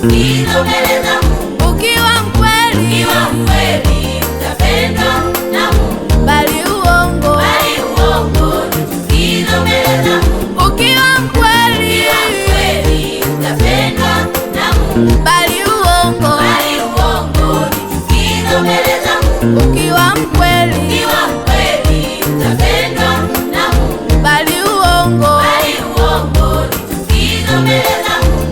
chukizo mbele za Mungu. Ukiwa mkweli utapendwa na Mungu, bali uongo ni chukizo mbele za Mungu. ukiwa mkweli Utapendwa na Mungu, bali uongo ni chukizo mbele za Mungu. ukiwa mkweli Utapendwa na Mungu, bali uongo ni chukizo mbele za Mungu.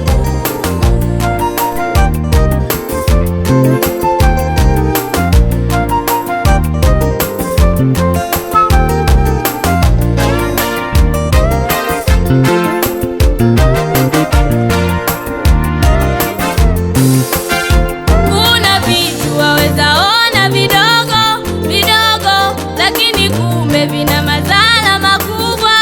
Kuna vitu waweza ona vidogo vidogo, lakini kumbe vina madhara makubwa.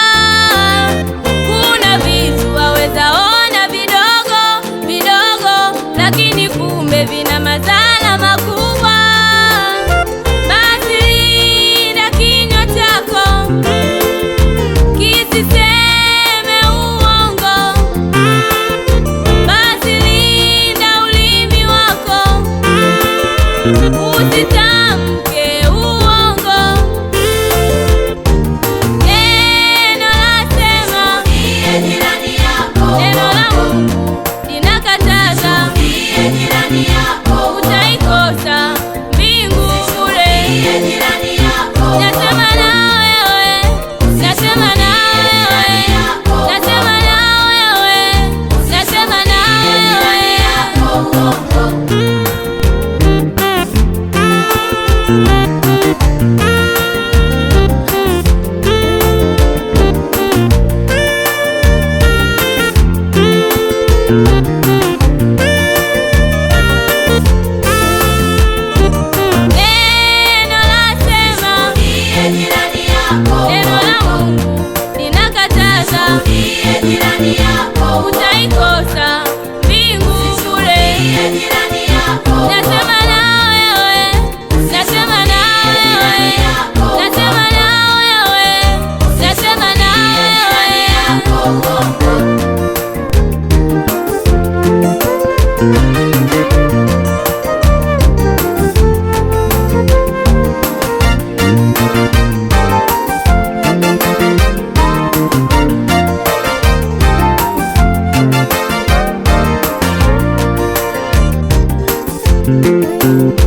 Kuna vitu waweza ona vidogo vidogo, lakini kumbe vina madhara makubwa. Basi linda kinywa chako kisiseme uongo. Basi linda ulimi wako usitamke uongo. Neno lasema, Jirani yako, neno la Mungu linakataza, jirani yako, utaikosa mbingu bure. jirani yako, Nasema na wewe, nasema na wewe, nasema na wewe, nasema na wewe. Neno lasema, jirani yako, neno la Mungu linakataza, jirani yako, utaikosa mbingu bure. jirani yako, Nasema na wewe, nasema na wewe, nasema na wewe, nasema na wewe. Thank you.